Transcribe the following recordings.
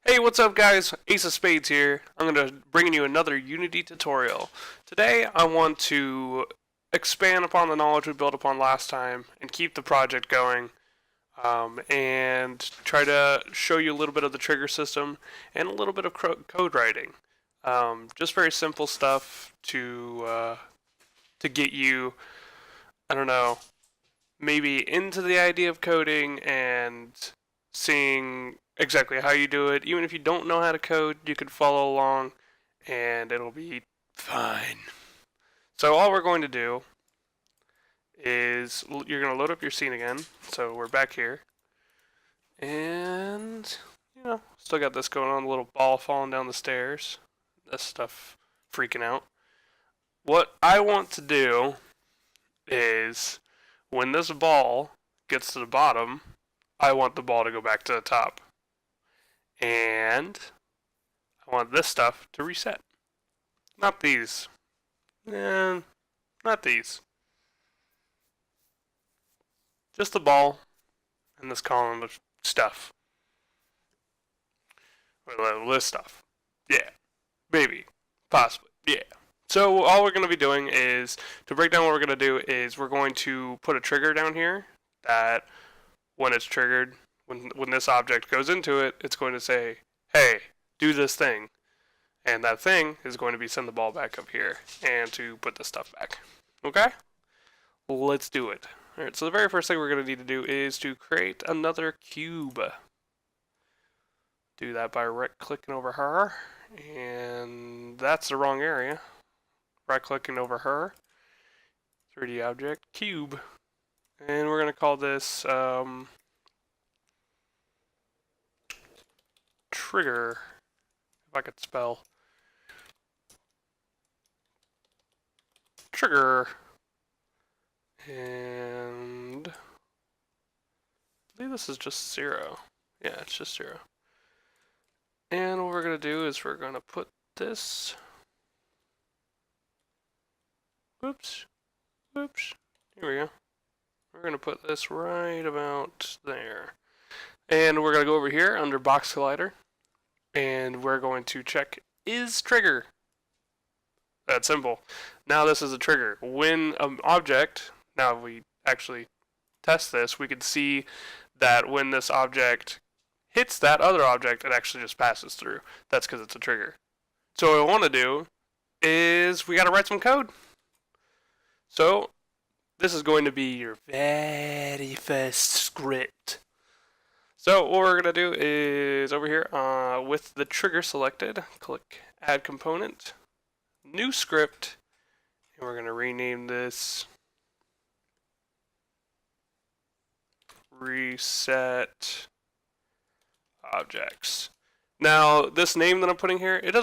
Hey, what's up guys? Ace of Spades here. I'm going to bring you another Unity tutorial. Today I want to expand upon the knowledge we built upon last time and keep the project going, and try to show you a little bit of the trigger system and a little bit of code writing. Just very simple stuff to get you, I don't know, maybe into the idea of coding and seeing exactly how you do it. Even if you don't know how to code, you can follow along and it'll be fine. So all we're going to do is you're going to load up your scene again. So we're back here. And, still got this going on, a little ball falling down the stairs. This stuff freaking out. What I want to do is when this ball gets to the bottom, I want the ball to go back to the top. And I want this stuff to reset. Not these. Not these. Just the ball and this column of stuff. Well, this stuff. Yeah. Maybe. Possibly. Yeah. So all we're going to be doing is, to break down what we're going to do is we're going to put a trigger down here that when it's triggered, when this object goes into it, it's going to say, hey, do this thing. And that thing is going to be send the ball back up here and to put the stuff back. Okay? Let's do it. Alright, so the very first thing we're going to need to do is to create another cube. Do that by right-clicking over her. And that's the wrong area. Right-clicking over her. 3D object, cube. And we're going to call this trigger, if I could spell. Trigger. And I believe this is just 0. Yeah, it's just 0. And what we're going to do is we're going to put this. Whoops. Whoops. Here we go. We're going to put this right about there. And we're going to go over here under Box Collider. And we're going to check is trigger. That's simple. Now this is a trigger. When an object, now if we actually test this, we can see that when this object hits that other object, it actually just passes through. That's because it's a trigger. So what I want to do is we got to write some code. So this is going to be your very first script. So what we're going to do is over here with the trigger selected, click add component, new script, and we're going to rename this reset objects. Now this name that I'm putting here, it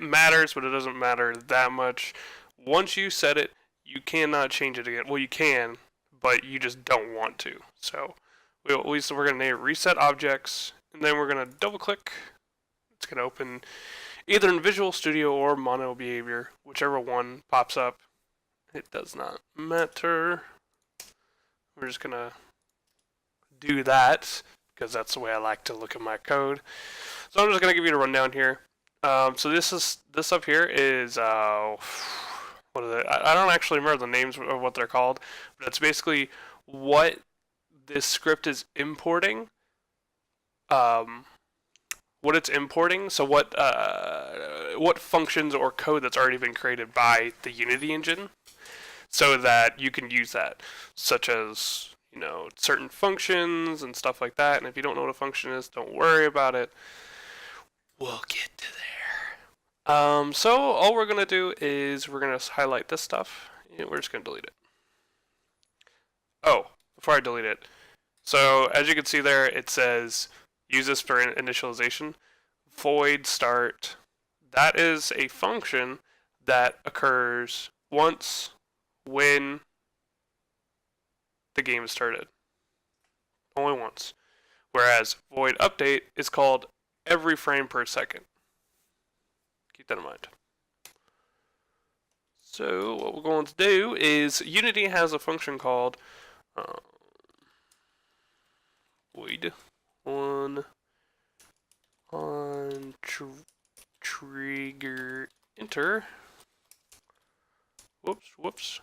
matters, but it doesn't matter that much. Once you set it, you cannot change it again. Well, you can, but you just don't want to. So we're going to name it reset objects, and then we're going to double click. It's going to open either in Visual Studio or Mono Behavior, whichever one pops up. It does not matter. We're just going to do that because that's the way I like to look at my code. So I'm just going to give you a rundown here. So this up here is what are they? I don't actually remember the names of what they're called, but it's basically what this script is importing. What it's importing. So what functions or code that's already been created by the Unity engine, so that you can use that, such as certain functions and stuff like that. And if you don't know what a function is, don't worry about it. We'll get to there. So all we're going to do is we're going to highlight this stuff, and we're just going to delete it. Oh, before I delete it. So as you can see there, it says use this for initialization. Void start. That is a function that occurs once when the game is started. Only once. Whereas void update is called every frame per second. Keep that in mind. So what we're going to do is Unity has a function called void on trigger enter. Whoops.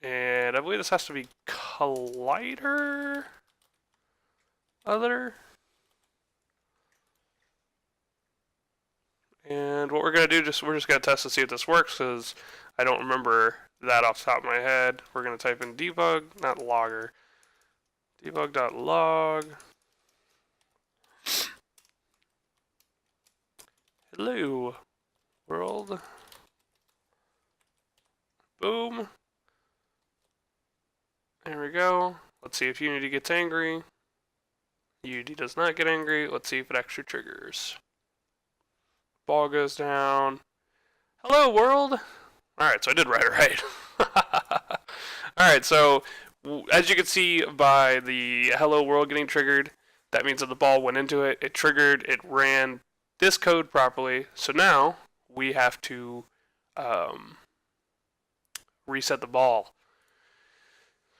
And I believe this has to be collider other. And what we're gonna do, we're just gonna test to see if this works, because I don't remember that off the top of my head. We're gonna type in debug, not logger. Debug.log. Hello, world. Boom. There we go. Let's see if Unity gets angry. Unity does not get angry. Let's see if it actually triggers. Ball goes down. Hello, world. Alright, so I did write it right. Alright, so as you can see by the hello world getting triggered, that means that the ball went into it, it triggered, it ran this code properly. So now we have to reset the ball.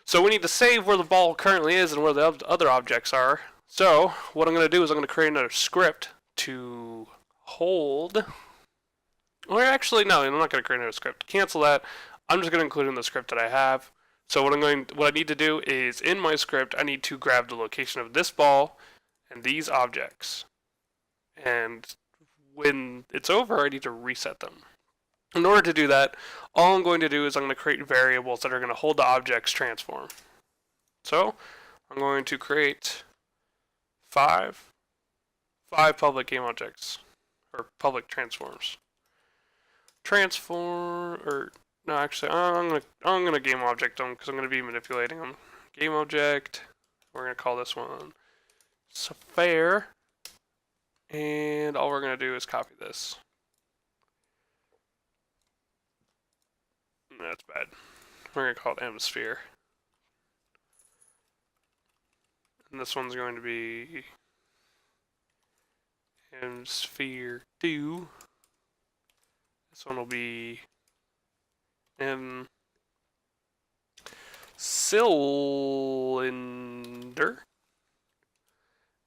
So we need to save where the ball currently is and where the other objects are. So what I'm going to do is I'm going to create another script to hold. Or actually, no, I'm not going to create another script. Cancel that. I'm just going to include in the script that I have. So what I need to do is in my script, I need to grab the location of this ball and these objects. And when it's over, I need to reset them. In order to do that, all I'm going to do is I'm going to create variables that are going to hold the object's transform. So I'm going to create five public game objects, or public transforms. No, actually, I'm gonna game object them because I'm gonna be manipulating them. Game object. We're gonna call this one sphere, and all we're gonna do is copy this. That's bad. We're gonna call it M-sphere. And this one's going to be M-sphere 2. This one will be M-cylinder.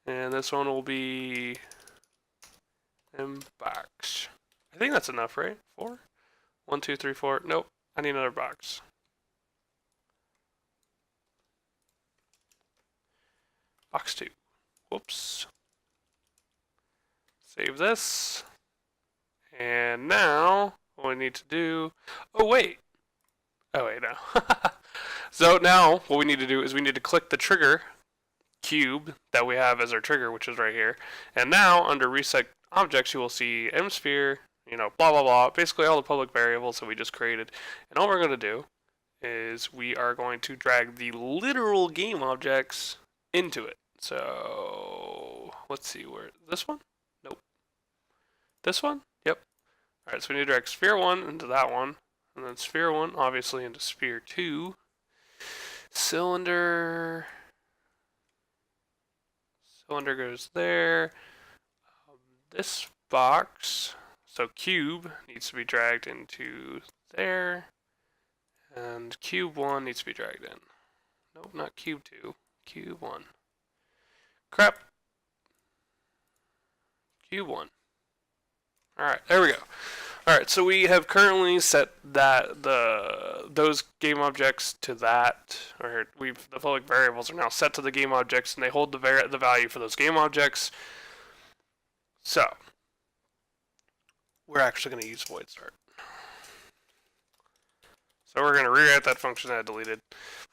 And this one will be M-box. I think that's enough, right? 4? 1, 2, 3, 4. Nope. I need another box. Box 2. Whoops. Save this. And now, what we need to do... Oh, wait. Oh, wait, no. So now, what we need to do is we need to click the trigger cube that we have as our trigger, which is right here. And now, under Reset Objects, you will see M-sphere, you know, blah, blah, blah. Basically, all the public variables that we just created. And all we're going to do is we are going to drag the literal game objects into it. So, let's see where... This one? Nope. This one? Yep. Alright, so we need to drag sphere 1 into that one. And then sphere 1, obviously, into sphere 2. Cylinder goes there. This box, so cube, needs to be dragged into there. And cube 1 needs to be dragged in. Nope, not cube 2. Cube 1. Crap. Cube 1. Alright, there we go. Alright, so we have currently set those game objects to that, or the public variables are now set to the game objects, and they hold the value for those game objects. So, we're actually going to use void start. So we're going to rewrite that function that I deleted.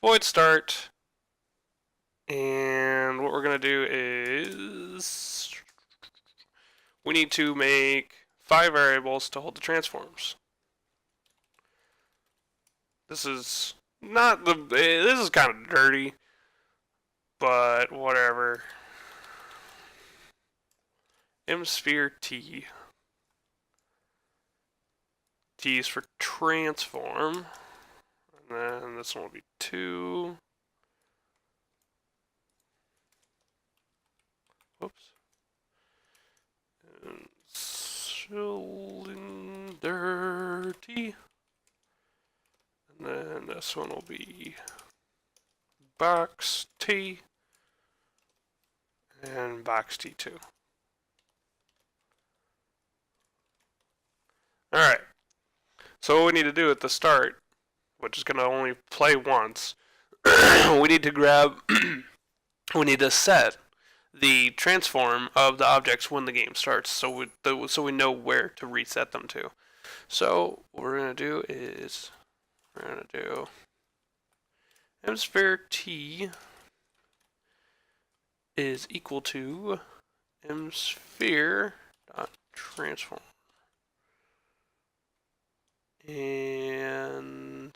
Void start, and what we're going to do is we need to make 5 variables to hold the transforms. This is not this is kind of dirty, but whatever. M-sphere T. T is for transform. And then this one will be 2. Whoops. And cylinder T. And then this one will be box T. And box T2. So what we need to do at the start, which is going to only play once, we need to grab, we need to set the transform of the objects when the game starts, so we know where to reset them to. So what we're going to do is we're going to do msphere t is equal to msphere dot transform, and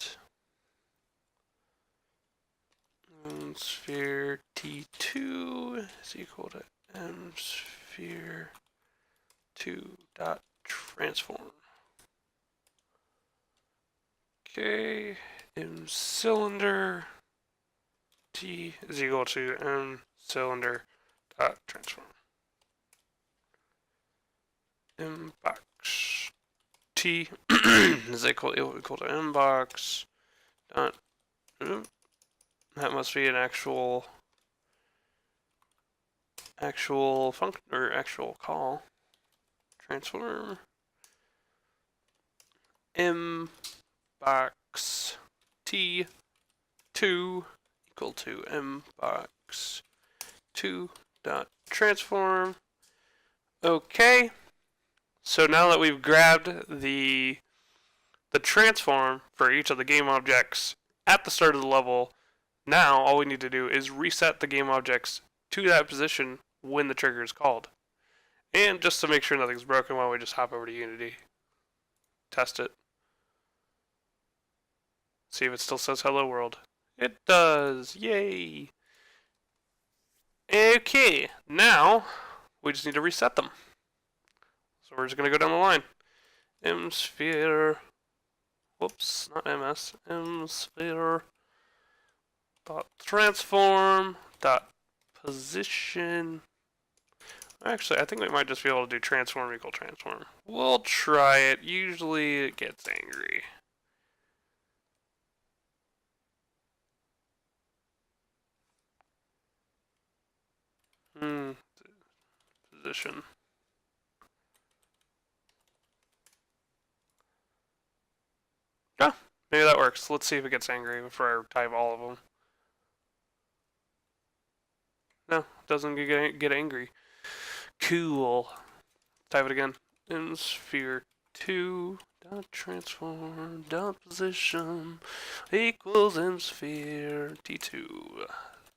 msphere t2 is equal to msphere 2 dot transform. Okay, m cylinder t is equal to m cylinder dot transform. M box t is equal to m box dot. That must be an actual function or actual call. Transform m box t 2 equal to m box 2 dot transform. Okay. So now that we've grabbed the transform for each of the game objects at the start of the level, now all we need to do is reset the game objects to that position when the trigger is called. And just to make sure nothing's broken, why don't we just hop over to Unity, test it, see if it still says hello world. It does. Yay. Okay, now we just need to reset them. So we're just going to go down the line. msphere, whoops, not ms, msphere dot transform dot position. Actually, I think we might just be able to do transform equal transform. We'll try it. Usually it gets angry. Position. Yeah, maybe that works. Let's see if it gets angry before I type all of them. No, it doesn't get angry. Cool. Type it again. msphere 2 dot transform dot position equals msphere t2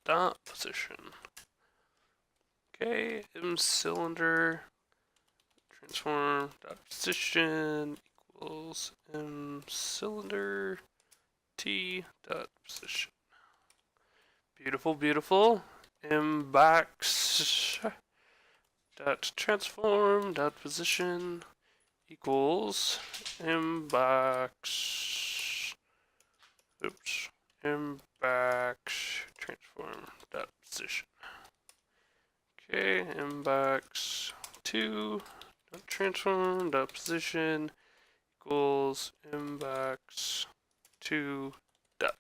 dot position. Okay, m cylinder transform dot position equals m cylinder t dot position. Beautiful, beautiful. M box dot transform dot position equals m box. Oops. M box transform dot position. Okay, m box 2 dot transform dot position equals m box 2 dot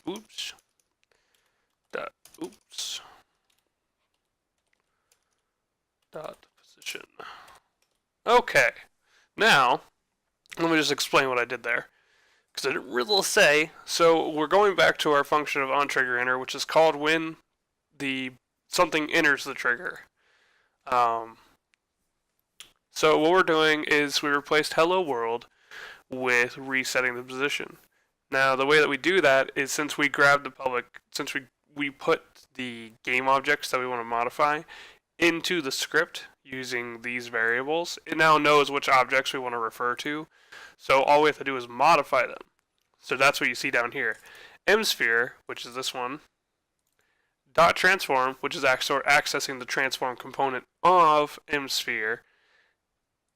oops dot oops dot position. Okay, now let me just explain what I did there, because I didn't really say. So we're going back to our function of onTriggerEnter, which is called when the something enters the trigger. So what we're doing is we replaced hello world with resetting the position. Now the way that we do that is, since we grab the public, since we put the game objects that we want to modify into the script using these variables, it now knows which objects we want to refer to. So all we have to do is modify them. So that's what you see down here. msphere, which is this one, dot transform, which is accessing the transform component of msphere,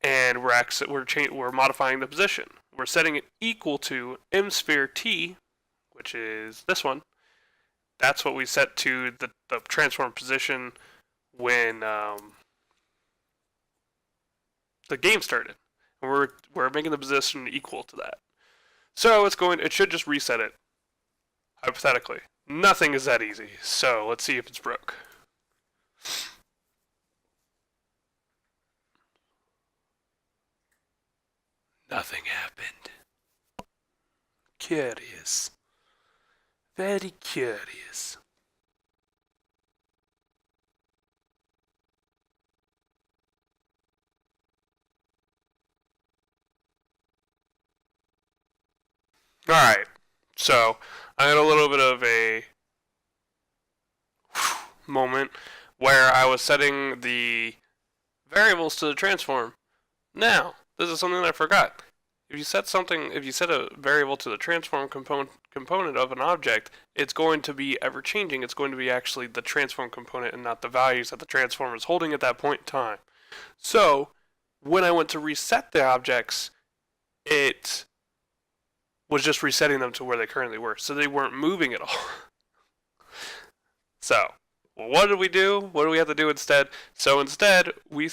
and we're modifying the position. We're setting it equal to msphere t, which is this one. That's what we set to the transform position when the game started. And we're making the position equal to that. So it should just reset it. Hypothetically. Nothing is that easy. So let's see if it's broke. Nothing happened. curious. Very curious. Alright, so I had a little bit of a moment where I was setting the variables to the transform. Now, this is something that I forgot. If you set a variable to the transform component of an object, it's going to be ever changing. It's going to be actually the transform component and not the values that the transform is holding at that point in time. So, when I went to reset the objects, it was just resetting them to where they currently were. So they weren't moving at all. So, what did we do? What do we have to do instead? So instead, we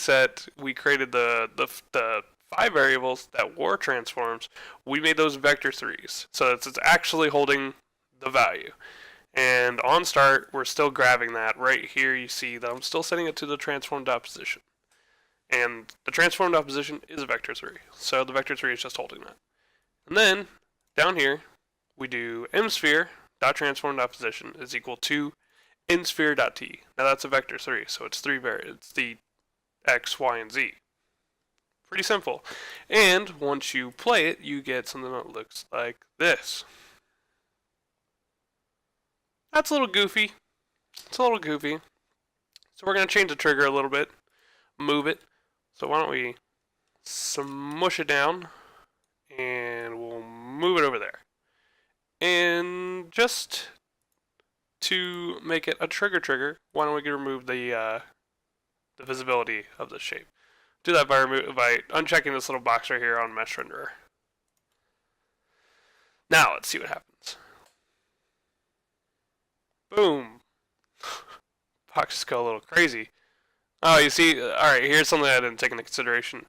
created the 5 variables that were transforms. We made those vector 3s. So it's actually holding the value. And on start, we're still grabbing that. Right here, you see that I'm still setting it to the transform.position. And the transform.position is a vector 3. So the vector 3 is just holding that. And then, down here, we do msphere.transform.position is equal to insphere.t. Now that's a vector 3, so it's it's the x, y, and z. Pretty simple. And once you play it, you get something that looks like this. That's a little goofy. It's a little goofy. So we're going to change the trigger a little bit, move it. So why don't we smush it down, and we'll move it over there. And just to make it a trigger, why don't we remove the visibility of the shape? Do that by unchecking this little box right here on Mesh Renderer. Now let's see what happens. Boom. Boxes go a little crazy. Oh, you see, alright, here's something I didn't take into consideration.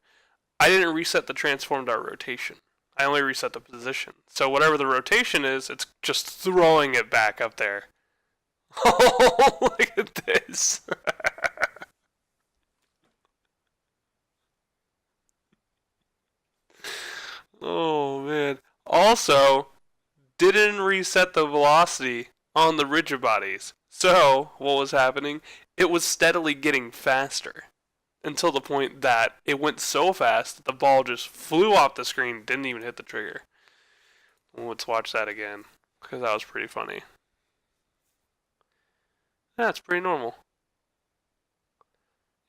I didn't reset the transform.rotation. I only reset the position. So whatever the rotation is, it's just throwing it back up there. Oh, look at this. Oh, man. Also, didn't reset the velocity on the rigid bodies. So, what was happening? It was steadily getting faster. Until the point that it went so fast that the ball just flew off the screen, didn't even hit the trigger. Let's watch that again, because that was pretty funny. That's pretty normal.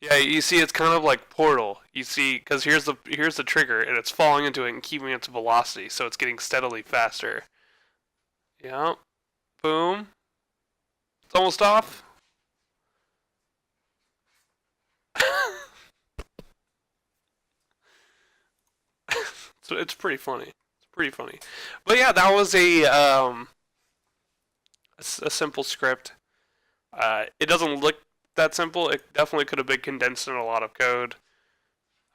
Yeah, you see, it's kind of like Portal. You see, because here's the trigger, and it's falling into it and keeping its velocity, so it's getting steadily faster. Yeah, boom. It's almost off. So it's pretty funny. It's pretty funny. But yeah, that was a simple script. It doesn't look that simple. It definitely could have been condensed in a lot of code.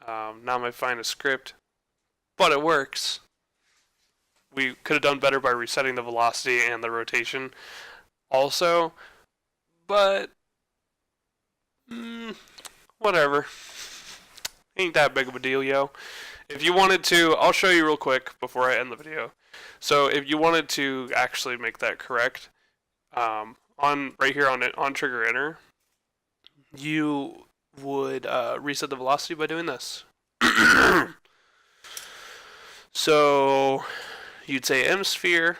Not my finest script, but it works. We could have done better by resetting the velocity and the rotation also, but whatever. Ain't that big of a deal, yo. If you wanted to, I'll show you real quick before I end the video. So if you wanted to actually make that correct, on right here on trigger enter, you would reset the velocity by doing this. So you'd say msphere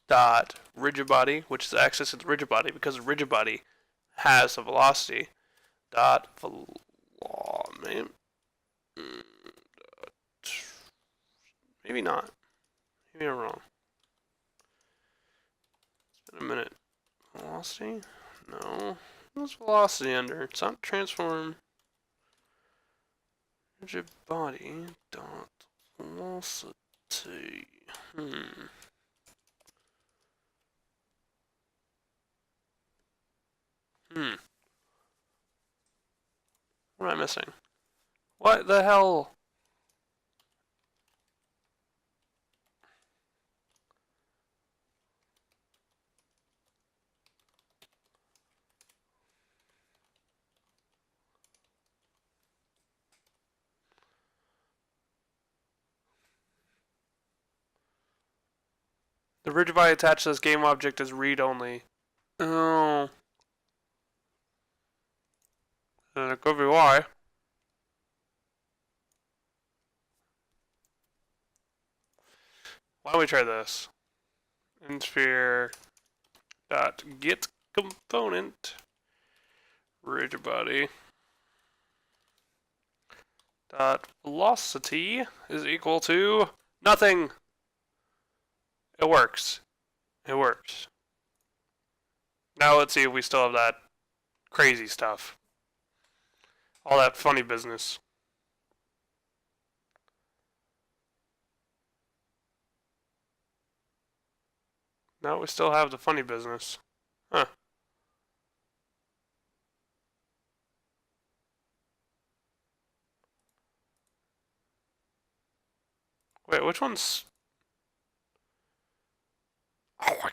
dot rigid body, which is access to the rigid body because the rigid body has a velocity dot maybe not. Maybe I'm wrong. It's been a minute. Velocity? No. What's velocity under? It's not transform. Rigid body dot velocity. What am I missing? What the hell? The rigid body attached to this game object is read-only. Oh. And it could be why. Why don't we try this? Insphere dot get component rigid body dot velocity is equal to nothing. It works. It works. Now let's see if we still have that crazy stuff. All that funny business. No, we still have the funny business. Huh. Wait, which one's... Oh,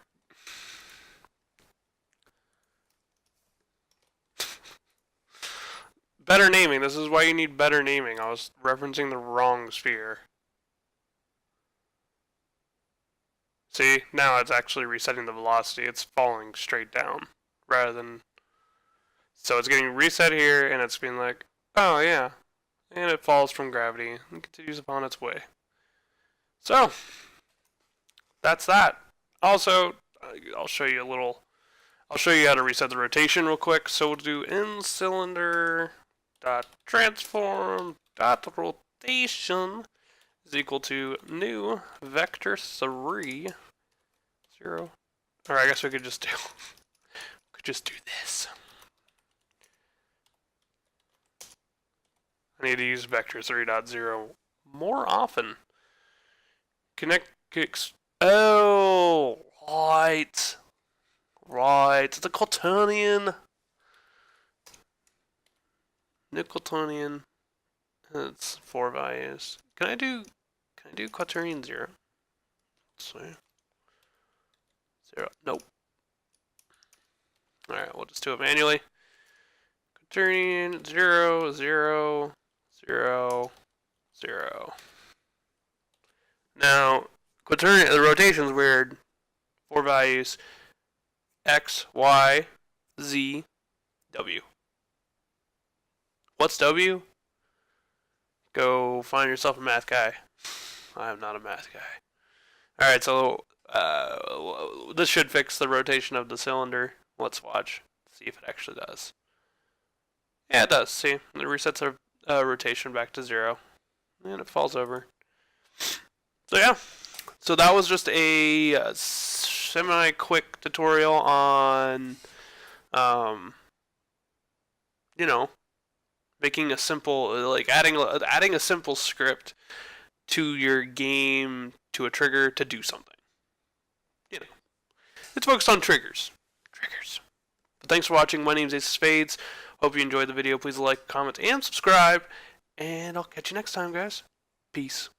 better naming. This is why you need better naming. I was referencing the wrong sphere. See, now it's actually resetting the velocity. It's falling straight down rather than... So it's getting reset here, and it's being like, oh yeah. And it falls from gravity and continues upon its way. So, that's that. Also, I'll show you how to reset the rotation real quick. So we'll do InCylinder.transform.rotation is equal to new vector 3 0. Or I guess we could just do this. I need to use vector 3.0 more often. Connect oh, right. Right. It's the quaternion. Nickeltonian. It's 4 values. Can I do quaternion 0? Let's see. 0. Nope. Alright, we'll just do it manually. Quaternion 0, 0, 0, 0. Now, quaternion, the rotation's weird. 4 values. X, Y, Z, W. What's W? Go find yourself a math guy. I am not a math guy. Alright, so this should fix the rotation of the cylinder. Let's watch. See if it actually does. Yeah, it does. See? It resets our rotation back to 0. And it falls over. So yeah. So that was just a semi-quick tutorial on, you know, making a simple, like adding a simple script to your game, to a trigger to do something. You know, it's focused on triggers. But thanks for watching. My name's Ace of Spades. Hope you enjoyed the video. Please like, comment, and subscribe. And I'll catch you next time, guys. Peace.